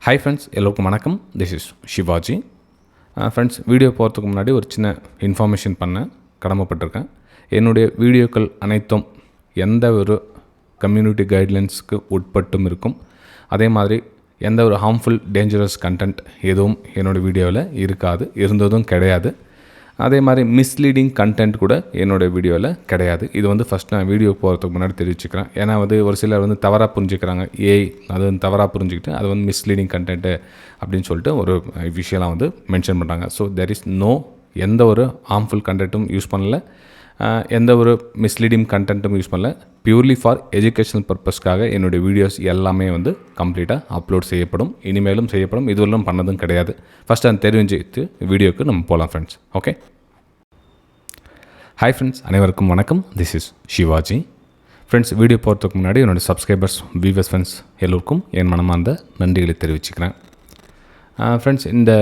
Hi friends, எல்லோருக்கும் வணக்கம். This is Shivaji. Friends, video போகிறதுக்கு முன்னாடி ஒரு சின்ன இன்ஃபர்மேஷன் பண்ண கடமைப்பட்டிருக்கேன். என்னுடைய வீடியோக்கள் அனைத்தும் எந்த ஒரு கம்யூனிட்டி கைட்லைன்ஸுக்கு உட்பட்டும் இருக்கும். அதே மாதிரி எந்த ஒரு ஹார்ம்ஃபுல் டேஞ்சரஸ் கண்டென்ட் எதுவும் என்னோடய வீடியோவில் இருக்காது, இருந்ததும் கிடையாது. அதே மாதிரி மிஸ்லீடிங் கண்டென்ட் கூட என்னோடய வீடியோவில் கிடையாது. இது வந்து ஃபஸ்ட் நான் வீடியோ போகிறதுக்கு முன்னாடி தெரிவிச்சுக்கிறேன். ஏன்னா ஒரு சிலர் தவறாக புரிஞ்சுக்கிறாங்க. அது தவறாக புரிஞ்சுக்கிட்டு அது மிஸ்லீடிங் கண்டென்ட்டு அப்படின்னு சொல்லிட்டு ஒரு விஷயம்லாம் மென்ஷன் பண்ணுறாங்க. ஸோ தெர் இஸ் எந்த ஒரு ஹார்ம்ஃபுல் கண்டென்ட்டும் யூஸ் பண்ணல, எந்த ஒரு மிஸ்லீடிங் கண்டென்ட்டும் யூஸ் பண்ணல. பியூர்லி ஃபார் எஜுகேஷனல் பர்பஸ்க்காக என்னுடைய வீடியோஸ் எல்லாமே கம்ப்ளீட்டாக அப்லோட் செய்யப்படும், இனிமேலும் செய்யப்படும். இதுவெல்லாம் பண்ணதும் கிடையாது. ஃபஸ்ட்டு அதை தெரிஞ்சுட்டு வீடியோக்கு நம்ம போகலாம் ஃப்ரெண்ட்ஸ். ஓகே, ஹாய் ஃப்ரெண்ட்ஸ், அனைவருக்கும் வணக்கம். This is Shivaji. Friends, video போகிறதுக்கு முன்னாடி என்னோடய சப்ஸ்கிரைபர்ஸ், வியூவர்ஸ், ஃப்ரெண்ட்ஸ் எல்லோருக்கும் என் மனமார்ந்த நன்றிகளை தெரிவிச்சுக்கிறேன். ஃப்ரெண்ட்ஸ், இந்த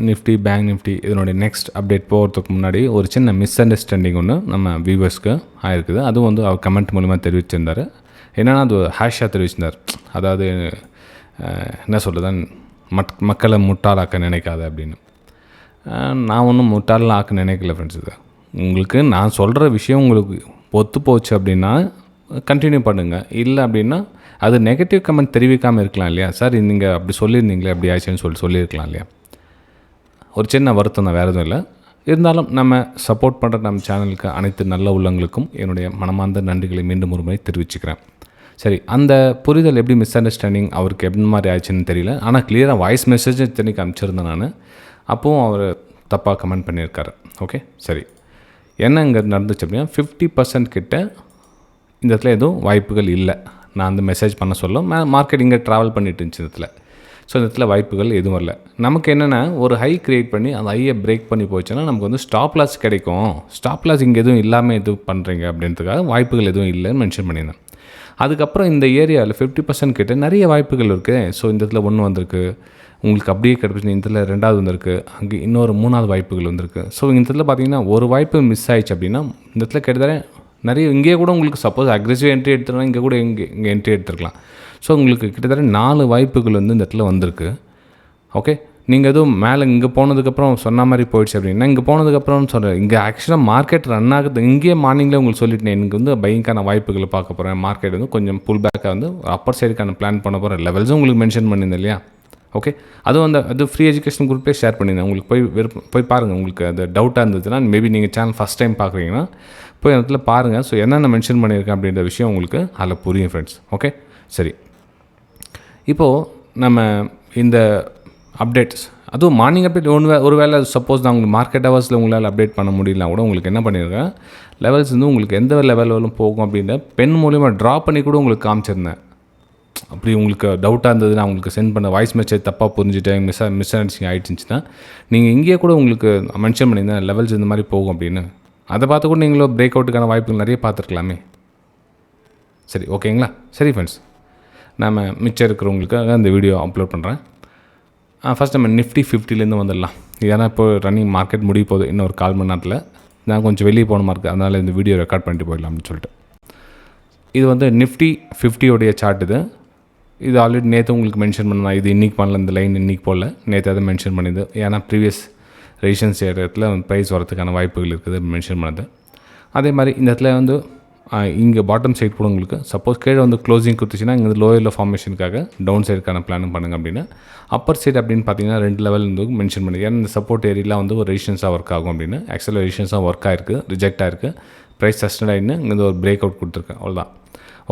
நிஃப்டி, பேங்க் நிஃப்டி இதனுடைய நெக்ஸ்ட் அப்டேட் போகிறதுக்கு முன்னாடி ஒரு சின்ன மிஸ் அண்டர்ஸ்டாண்டிங் ஒன்று நம்ம வியூவர்ஸ்க்கு ஆகிருக்குது. அதுவும் அவர் கமெண்ட் மூலிமா தெரிவிச்சிருந்தார். என்னென்னா அது ஹேஷாக தெரிவிச்சிருந்தார். அதாவது என்ன சொல்கிறது, மக்களை முட்டாளாக்க நினைக்காத அப்படின்னு. நான் ஒன்றும் முட்டாளெலாம் ஆக்க நினைக்கல ஃப்ரெண்ட்ஸ். இது உங்களுக்கு நான் சொல்கிற விஷயம் உங்களுக்கு ஒத்து போச்சு அப்படின்னா கண்டினியூ பண்ணுங்கள். இல்லை அப்படின்னா அது நெகட்டிவ் கமெண்ட் தெரிவிக்காமல் இருக்கலாம் இல்லையா? சார் நீங்கள் அப்படி சொல்லியிருந்தீங்களே, அப்படி ஆச்சுன்னு சொல்லியிருக்கலாம் இல்லையா? ஒரு சின்ன வருத்தம் தான், வேறு எதுவும் இல்லை. இருந்தாலும் நம்ம சப்போர்ட் பண்ணுற நம்ம சேனலுக்கு அனைத்து நல்ல உள்ளங்களுக்கும் என்னுடைய மனமார்ந்த நன்றிகளை மீண்டும் ஒரு முறை தெரிவிச்சுக்கிறேன். சரி, அந்த புரிதல் எப்படி மிஸ் அண்டர்ஸ்டாண்டிங் அவருக்கு எப்படி மாதிரி ஆச்சுன்னு தெரியல. ஆனால் கிளியராக வாய்ஸ் மெசேஜ் இத்தனைக்கு அனுப்பிச்சிருந்தேன் நான். அப்போவும் அவர் தப்பாக கமெண்ட் பண்ணியிருக்காரு. ஓகே, சரி, என்ன இங்கே நடந்துச்சு அப்படின்னா 50% கிட்ட இந்த இடத்துல எதுவும் வாய்ப்புகள் இல்லை. நான் அந்த மெசேஜ் பண்ண சொல்ல மார்க்கெட் இங்கே ட்ராவல் பண்ணிட்டு இருந்துச்சு இந்த இடத்துல. ஸோ இந்த இடத்துல வாய்ப்புகள் எதுவும் வரல. நமக்கு என்னென்னா ஒரு ஹை க்ரியேட் பண்ணி அந்த ஹையை பிரேக் பண்ணி போச்சுன்னா நமக்கு ஸ்டாப் லாஸ் கிடைக்கும். ஸ்டாப் லாஸ் இங்கே எதுவும் இல்லாமல் எதுவும் பண்ணுறீங்க அப்படின்றதுக்காக வாய்ப்புகள் எதுவும் இல்லைன்னு மென்ஷன் பண்ணியிருந்தேன். அதுக்கப்புறம் இந்த ஏரியாவில் 50% கிட்ட நிறைய வாய்ப்புகள் இருக்குது. ஸோ இந்த இடத்துல ஒன்று வந்திருக்கு, உங்களுக்கு அப்படியே கிடச்சிச்சு. இந்த இடத்துல ரெண்டாவது வந்திருக்கு, அங்கே இன்னொரு மூணாவது வாய்ப்புகள் வந்திருக்கு. ஸோ இந்த இடத்துல பார்த்தீங்கன்னா ஒரு வாய்ப்பு மிஸ் ஆயிடுச்சு அப்படின்னா இந்த இடத்துல கிட்டத்தட்ட நிறைய இங்கேயே கூட உங்களுக்கு சப்போஸ் அக்ரெசிவ் என்ட்ரி எடுத்துருக்கலாம், இங்கே கூட இங்கே என்ட்ரி எடுத்துருக்கலாம். ஸோ உங்களுக்கு கிட்டத்தட்ட 4 வாய்ப்புகள் இந்த இடத்துல வந்திருக்கு. ஓகே, நீங்கள் எதுவும் மேலே இங்கே போனதுக்கப்புறம் சொன்ன மாதிரி போயிடுச்சு அப்படின்னா இங்கே போனதுக்கப்புறம் சொல்கிறேன். இங்கே ஆக்சுவலாக மார்க்கெட் ரன் ஆகுது. இங்கேயே மார்னிங்கில் உங்களுக்கு சொல்லிட்டேன், எனக்கு பைக்கான வாய்ப்புகளை பார்க்க போகிறேன். மார்க்கெட் கொஞ்சம் புல் பேக்காக அப்பர் சைடுக்கான பிளான் பண்ண போகிற லெவல்ஸும் உங்களுக்கு மென்ஷன் பண்ணியிருந்தேன் இல்லையா? ஓகே, அதுவும் அது ஃப்ரீ எஜுகேஷன் குரூப்பே ஷேர் பண்ணியிருந்தேன். உங்களுக்கு போய் பாருங்கள். உங்களுக்கு அது டவுட்டாக இருந்ததுன்னா, மேபி நீங்கள் சேனல் ஃபஸ்ட் டைம் பார்க்குறீங்கன்னா போய் அந்த இடத்துல பாருங்கள். ஸோ என்னென்ன மென்ஷன் பண்ணியிருக்கேன் அப்படின்ற விஷயம் உங்களுக்கு அதில் புரியும் ஃப்ரெண்ட்ஸ். ஓகே, சரி, இப்போது நம்ம இந்த அப்டேட்ஸ், அதுவும் மார்னிங் அப்டேட் ஒரு வேளை சப்போஸ் நான் உங்களுக்கு மார்க்கெட் ஹவர்ஸில் உங்களால் அப்டேட் பண்ண முடியலனா கூட உங்களுக்கு என்ன பண்ணியிருக்கேன், லெவல்ஸ் உங்களுக்கு எந்த லெவலும் போகும் அப்படின்ற பென் மூலிமா ட்ரா பண்ணி கூட உங்களுக்கு காமிச்சிருந்தேன். அப்படி உங்களுக்கு டவுட்டாக இருந்தது, நான் உங்களுக்கு சென்ட் பண்ண வாய்ஸ் மெசேஜ் தப்பாக புரிஞ்சுட்டேன், மிஸ் அண்டர்ஸ்டாண்டிங் ஆகிடுச்சுன்னா நீங்கள் இங்கேயே கூட உங்களுக்கு மென்ஷன் பண்ணியிருந்தேன் லெவல்ஸ் இந்த மாதிரி போகும் அப்படின்னு. அதை பார்த்து கூட நீங்களும் பிரேக் அவுட்டுக்கான வாய்ப்புகள் நிறைய பார்த்துருக்கலாமே. சரி, ஓகேங்களா? சரி ஃப்ரெண்ட்ஸ், நம்ம மிச்சம் இருக்கிறவங்களுக்காக அந்த வீடியோ அப்லோட் பண்ணுறேன். ஃபஸ்ட் நம்ம நிஃப்டி 50லேருந்து வந்துடலாம். ஏன்னா இப்போ ரன்னிங் மார்க்கெட் முடிய போகுது. இன்னும் ஒரு 1/4 மணி நேரத்தில் நான் கொஞ்சம் வெளியே போன மாதிரி இருக்குது. அதனால் இந்த வீடியோ ரெக்கார்ட் பண்ணிட்டு போயிடலாம் அப்படின்னு சொல்லிட்டு. இது நிஃப்டி 50 சார்ட். இது ஆல்ரெடி நேற்று உங்களுக்கு மென்ஷன் பண்ணலாம். இது இன்றைக்கி பண்ணல, இந்த லைன் இன்றைக்கி போடல, நேற்று அதை மென்ஷன் பண்ணிது. ஏன்னா ப்ரீவியஸ் ரெசிஸ்டன்ஸ் இடத்துல ப்ரைஸ் வரதுக்கான வாய்ப்புகள் இருக்குது மென்ஷன் பண்ணது. அதே மாதிரி இந்த இடத்துல இங்கே பாட்டம் சைட் கூட உங்களுக்கு சப்போஸ் கீழே க்ளோசிங் கொடுத்துச்சுன்னா இங்கே லோயரில் ஃபார்மேஷனுக்காக டவுன் சைடுக்கான பிளானும் பண்ணுங்க அப்படின்னு. அப்பர் சைடு அப்படின்னு பார்த்தீங்கன்னா 2 லெவல் மென்ஷன் பண்ணி, ஏன்னா இந்த சப்போர்ட் ஏரியாலாம் ஒரு ரெசிஸ்டன்ஸாக ஒர்க் ஆகும் அப்படின்னு. ஆக்சுவலாக ரெசிஸ்டன்ஸாக ஒர்க் ஆகிருக்கு, ரிஜெக்ட் ஆகிருக்கு, ப்ரைஸ் சஸ்டெண்ட் ஆகின்னு இங்கே ஒரு பிரேக் அவுட் கொடுத்துருக்கேன், அவ்வளோதான்.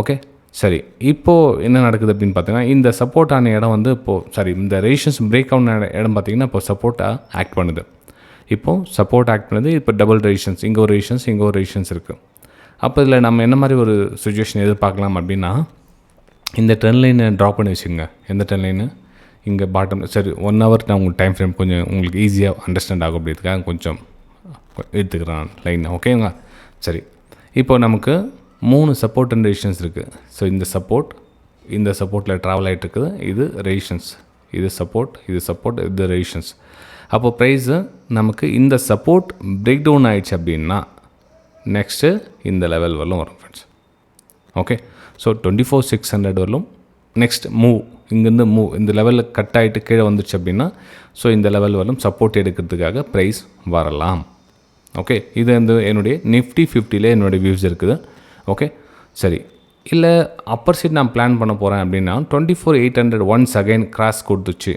ஓகே, சரி, இப்போது என்ன நடக்குது அப்படின்னு பார்த்தீங்கன்னா இந்த சப்போர்ட் ஆன இடம் இந்த ரெசிஸ்டன்ஸ் பிரேக் அவுட் இடம் பார்த்தீங்கன்னா இப்போ சப்போர்ட்டாக ஆக்ட் பண்ணுது. இப்போது சப்போர்ட் ஆக்ட் பண்ணுது. இப்போ டபுள் ரெசிஸ்டன்ஸ், இங்கே ஒரு ரெசிஸ்டன்ஸ், இங்கே ஒரு ரெசிஸ்டன்ஸ் இருக்குது. அப்போ இதில் நம்ம என்ன மாதிரி ஒரு சுச்சுவேஷன் எதிர்பார்க்கலாம் அப்படின்னா, இந்த ட்ரெண்ட் லைனை ட்ரா பண்ணி வச்சுக்கோங்க. எந்த ட்ரெண்ட் லைனு இங்கே பாட்டம். சரி, 1 ஹவர் நான் உங்களுக்கு டைம் ஃப்ரேம் கொஞ்சம் உங்களுக்கு ஈஸியாக அண்டர்ஸ்டாண்ட் ஆகும் அப்படின்றதுக்காக கொஞ்சம் எடுத்துக்கிறேன் லைன். ஓகேங்களா? சரி, இப்போ நமக்கு 3 சப்போர்ட் அண்ட் ரெசிஸ்டன்ஸ் இருக்குது. ஸோ இந்த சப்போர்ட்டில் ட்ராவல் ஆகிட்டு இருக்குது. இது ரெசிஸ்டன்ஸ், இது சப்போர்ட், இது ரெசிஸ்டன்ஸ். அப்போ ப்ரைஸு நமக்கு இந்த சப்போர்ட் பிரேக் டவுன் ஆகிடுச்சு அப்படின்னா நெக்ஸ்ட்டு இந்த லெவல் வரலும் வரும் ஃப்ரெண்ட்ஸ். ஓகே, ஸோ 24,600 வரலும் நெக்ஸ்ட் மூவ் இங்கேருந்து மூவ் இந்த லெவலில் கட் ஆகிட்டு கீழே வந்துச்சு அப்படின்னா ஸோ இந்த லெவல் வரலும் சப்போர்ட் எடுக்கிறதுக்காக ப்ரைஸ் வரலாம். ஓகே, இது வந்து என்னுடைய நிஃப்டி 50ல் என்னுடைய வியூஸ் இருக்குது. ஓகே, சரி. இல்லை அப்பர் சைட் நான் பிளான் பண்ண போகிறேன் அப்படின்னா 24,800 ஒன்ஸ் அகைன் கிராஸ் கொடுத்துச்சு,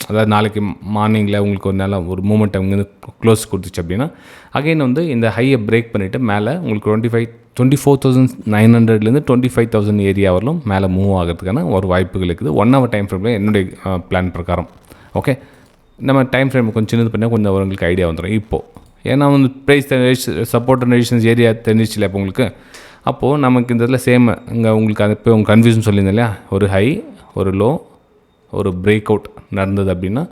அதாவது நாளைக்கு மார்னிங்கில் உங்களுக்கு ஒரு நல்ல ஒரு மூமெண்ட் அங்கேருந்து க்ளோஸ் கொடுத்துச்சு அப்படின்னா அகைன் வந்து இந்த ஹையை பிரேக் பண்ணிவிட்டு மேலே உங்களுக்கு 24,900லேருந்து 25,000 ஏரியா வரலும் மேலே மூவ் ஆகிறதுக்கான ஒரு வாய்ப்புகள் இருக்குது 1 hour டைம் ஃப்ரேமில் என்னுடைய பிளான் பிரகாரம். ஓகே, நம்ம டைம் ஃப்ரேம் கொஞ்சம் சின்னது பண்ணால் கொஞ்சம் உங்களுக்கு ஐடியா வந்துடும். இப்போது ஏன்னா வந்து price support and resistance area தெரிஞ்சிச்சு இப்போ உங்களுக்கு. அப்போது நமக்கு இந்த இதில் சேம் இங்கே உங்களுக்கு அது இப்போ உங்கள் கன்ஃபியூஷன் சொல்லியிருந்தேன் இல்லையா, ஒரு ஹை ஒரு லோ ஒரு பிரேக் அவுட் நடந்தது அப்படின்னா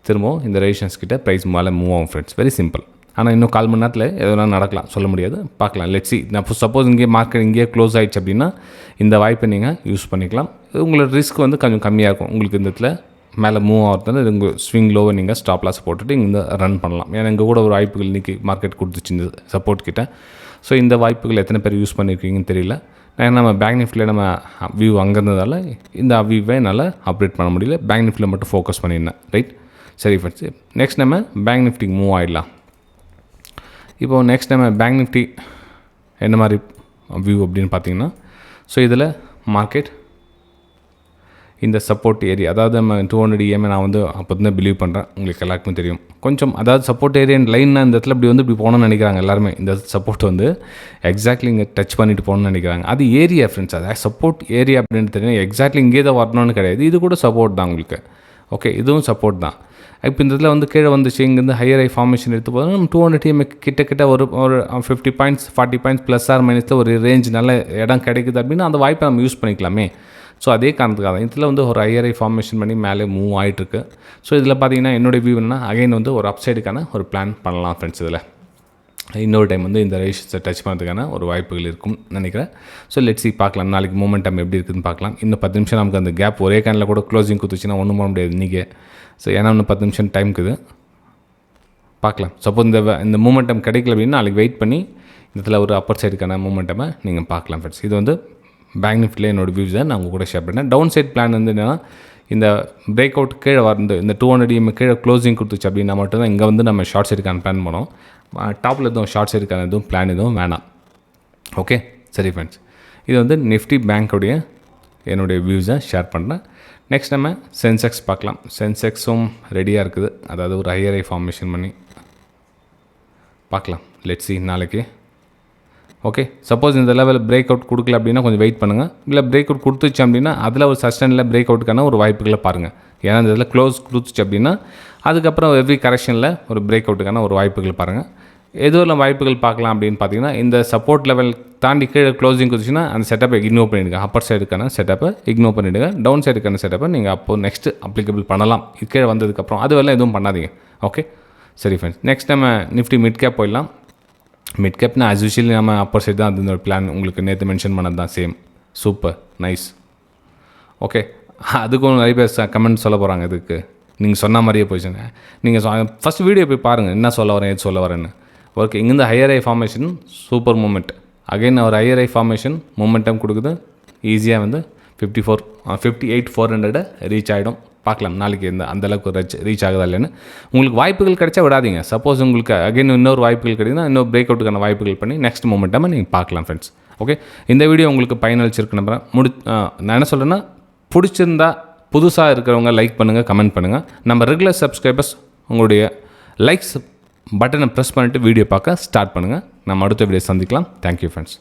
திரும்பவும் இந்த ரெசிஸ்டன்ஸ் கிட்ட ப்ரைஸ் மேலே மூவ் ஆகும் ஃப்ரெண்ட்ஸ். Very simple. ஆனால் இன்னும் 1/4 மணி நேரத்தில் எதுனா நடக்கலாம், சொல்ல முடியாது, பார்க்கலாம். Let's see. நான் சப்போஸ் இங்கே மார்க்கெட் இங்கேயே க்ளோஸ் ஆகிடுச்சு அப்படின்னா இந்த வாய்ப்பை நீங்கள் யூஸ் பண்ணிக்கலாம். உங்களோட ரிஸ்க் வந்து கொஞ்சம் கம்மியாக இருக்கும் உங்களுக்கு. இந்த இடத்துல மேலே மூவ் ஆகிறதுனால இது உங்கள் ஸ்விங் லோவை நீங்கள் ஸ்டாப் லாஸ் போட்டுட்டு இங்கே ரன் பண்ணலாம். ஏன்னா இங்கே கூட ஒரு வாய்ப்புகள் இன்றைக்கி மார்க்கெட் கொடுத்துச்சு இந்த சப்போர்ட் கிட்ட. ஸோ இந்த வாய்ப்புகள் எத்தனை பேர் யூஸ் பண்ணியிருக்கீங்கன்னு தெரியல. நம்ம பேங்க் நிஃப்டியில் நம்ம வியூ அங்கே இருந்ததால் இந்த வியூவை என்னால் அப்டேட் பண்ண முடியல. பேங்க் நிஃப்டியில் மட்டும் ஃபோக்கஸ் பண்ணியிருந்தேன். ரைட், சரி ஃப்ரெண்ட்ஸ். நெக்ஸ்ட் நம்ம பேங்க் நிஃப்டிக்கு மூவ் ஆகிடலாம். இப்போது நெக்ஸ்ட் நம்ம பேங்க் நிஃப்டி என்ன மாதிரி வியூ அப்படின்னு பார்த்தீங்கன்னா ஸோ இதில் மார்க்கெட் இந்த சப்போர்ட் ஏரியா, அதாவது நம்ம 200 EMA நான் வந்து அப்போ தான் பிலீவ் பண்ணுறேன், உங்களுக்கு எல்லாருக்குமே தெரியும். கொஞ்சம் அதாவது சப்போர்ட் ஏரியா லைன்னா இந்த இடத்துல இப்படி வந்து இப்படி போகணும்னு நினைக்கிறாங்க எல்லாருமே. இந்த சப்போர்ட் வந்து எக்ஸாக்ட்லி இங்கே டச் பண்ணிட்டு போகணும்னு நினைக்கிறாங்க. அது ஏரியா ஃப்ரெண்ட்ஸ், அது சப்போர்ட் ஏரியா அப்படின்னு தெரியும். எக்ஸாக்ட்லி இங்கே தான் வரணும்னு கிடையாது. இது கூட சப்போர்ட் தான் உங்களுக்கு. ஓகே, இதுவும் சப்போர்ட் தான். இப்போ இந்த இதில் வந்து கீழே வந்துச்சு, இங்கேருந்து ஹையர் ஐ ஃபார்மேஷன் எடுத்து போதும் நம்ம 200 EMA கிட்ட ஒரு 50 பாயிண்ட்ஸ் 40 பாயிண்ட்ஸ் ப்ளஸ் ஆர் மைனஸில் ஒரு ரேஞ்ச் நல்ல இடம் கிடைக்குது அப்படின்னா அந்த வாய்ப்பை நம்ம யூஸ் பண்ணிக்கலாமே. ஸோ அதே காரணத்துக்காக தான் இதில் வந்து ஒரு ஹையர் ஐ ஃபார்மேஷன் பண்ணி மேலே மூவ் ஆகிட்டுருக்கு. ஸோ இதில் பார்த்தீங்கன்னா என்னுடைய வியூ என்ன அகைன் வந்து ஒரு அப்சைடுக்கான ஒரு பிளான் பண்ணலாம் ஃப்ரெண்ட்ஸ். இதில் இன்னொரு டைம் வந்து இந்த ரேஷியஸை டச் பண்ணுறதுக்கான ஒரு வாய்ப்புகள் இருக்கும்னு நினைக்கிறேன். ஸோ லெட்ஸ் பார்க்கலாம் நாளைக்கு மூமெண்டம் எப்படி இருக்குதுன்னு பார்க்கலாம். இன்னும் 10 நிமிஷம் நமக்கு அந்த கேப் ஒரே கேனில் கூட க்ளோசிங் கொடுத்துச்சுன்னா ஒன்றும் பண்ண முடியாது இன்றைக்கி. ஸோ ஏன்னா இன்னும் 10 நிமிஷம் டைம் இருக்குது, பார்க்கலாம். சப்போஸ் இந்த மூமெண்டம் கிடைக்கல அப்படின்னா நாளைக்கு வெயிட் பண்ணி இதில் ஒரு அப்பர் சைடுக்கான மூமெண்ட்டமை நீங்கள் பார்க்கலாம் ஃப்ரெண்ட்ஸ். இது வந்து பேங்க் நிஃப்டியில் என்னோடய வியூஸ் தான் நான் உங்கள் கூட ஷேர் பண்ணேன். டவுன் சைட் பிளான் வந்து என்னென்னா இந்த பிரேக் அவுட் கீழே வந்து இந்த 200 EMA கீழே க்ளோசிங் கொடுத்துச்சு அப்படின்னா மட்டும்தான் இங்கே வந்து நம்ம ஷார்ட் சைடுக்கான பிளான் பண்ணோம். டாப்பில் எதுவும் ஷார்ட் சைடுக்கான எதுவும் பிளான் எதுவும் வேணாம். ஓகே, சரி ஃப்ரெண்ட்ஸ். இது வந்து நிஃப்டி பேங்க்குடைய என்னுடைய வியூஸை ஷேர் பண்ணுறேன். நெக்ஸ்ட் நம்ம சென்செக்ஸ் பார்க்கலாம். சென்செக்ஸும் ரெடியாக இருக்குது, அதாவது ஒரு ஹையர் ஐ ஃபார்மேஷன் பண்ணி பார்க்கலாம். லெட்ஸ் சி நாளைக்கு. ஓகே, சப்போஸ் இந்த லெவல் பிரேக் அவுட் கொடுக்கல அப்படின்னா கொஞ்சம் வெயிட் பண்ணுங்கள். இல்லை பிரேக் அவுட் கொடுத்துச்சு அப்படின்னா அதில் ஒரு சஸ்டனில் பிரேக் அவுட்டுக்கான ஒரு வாய்ப்புகளை பாருங்கள். ஏன்னா இந்த இதில் க்ளோஸ் கொடுத்துச்சு அப்படின்னா அதுக்கப்புறம் எவ்ரி கரெக்ஷனில் ஒரு பிரேக் அவுட்டுக்கான ஒரு வாய்ப்புகள் பாருங்கள். எதுவும் வாய்ப்புகள் பார்க்கலாம் அப்படின்னு பார்த்தீங்கன்னா இந்த சப்போர்ட் லெவல் தாண்டி கீழே க்ளோசிங் கொடுத்துச்சுன்னா அந்த செட்டப்பை இக்னோர் பண்ணிவிடுங்க. அப்பர் சைடுக்கான செட்டப்பை இக்னோர் பண்ணிவிடுங்க. டவுன் சைடுக்கான செட்டப்பை நீங்கள் அப்போது நெக்ஸ்ட்டு அப்ளிகபிள் பண்ணலாம். இது கீழே வந்ததுக்கப்புறம் அது வரலாம் எதுவும் பண்ணாதீங்க. ஓகே, சரி ஃப்ரெண்ட்ஸ். நெக்ஸ்ட் நம்ம நிஃப்டி மிட் கேப் போயிடலாம். மிட் கேப்னா ஆஸ் யூஷுவலி நம்ம அப்பர் சைடு தான் அது பிளான் உங்களுக்கு நேற்று மென்ஷன் பண்ணது தான். Same, super, nice. ஓகே, அதுக்கும் நிறைய பேர் கமெண்ட் சொல்ல போகிறாங்க. இதுக்கு நீங்கள் சொன்ன மாதிரியே போயிடுச்சுங்க. நீங்கள் ஃபஸ்ட் வீடியோ போய் பாருங்கள் என்ன சொல்ல வரேன் எது சொல்ல வரேன்னு. ஓகே, இங்கேருந்து ஹையர் ஐ ஃபார்மேஷன் சூப்பர் மூமெண்ட். அகைன் ஒரு ஹையர் ஐ ஃபார்மேஷன் மூமெண்டம் கொடுக்குது. ஈஸியாக வந்து 58,400 ரீச் ஆகிடும். பார்க்கலாம் நாளைக்கு அந்தளவுக்கு ரீச் ஆகுதா இல்லைன்னு. உங்களுக்கு வாய்ப்புகள் கிடைச்சா விடாதீங்க. சப்போஸ் உங்களுக்கு அகைன் இன்னொரு வாய்ப்புகள் கிடைக்குதுன்னா இன்னொரு பிரேக் அவுட்டுக்கான வாய்ப்புகள் பண்ணி நெக்ஸ்ட் மூமெண்ட்டாக நீங்கள் பார்க்கலாம் ஃப்ரெண்ட்ஸ். ஓகே, இந்த வீடியோ உங்களுக்கு பயனளிச்சிருக்கு நம்புறேன். நான் என்ன சொல்கிறேன்னா பிடிச்சிருந்தா புதுசாக இருக்கிறவங்க லைக் பண்ணுங்கள், கமெண்ட் பண்ணுங்கள். நம்ம ரெகுலர் சப்ஸ்கிரைபர்ஸ் உங்களுடைய லைக்ஸ் பட்டனை ப்ரெஸ் பண்ணிவிட்டு வீடியோ பார்க்க ஸ்டார்ட் பண்ணுங்கள். நம்ம அடுத்த வீடியோ சந்திக்கலாம். Thank you friends.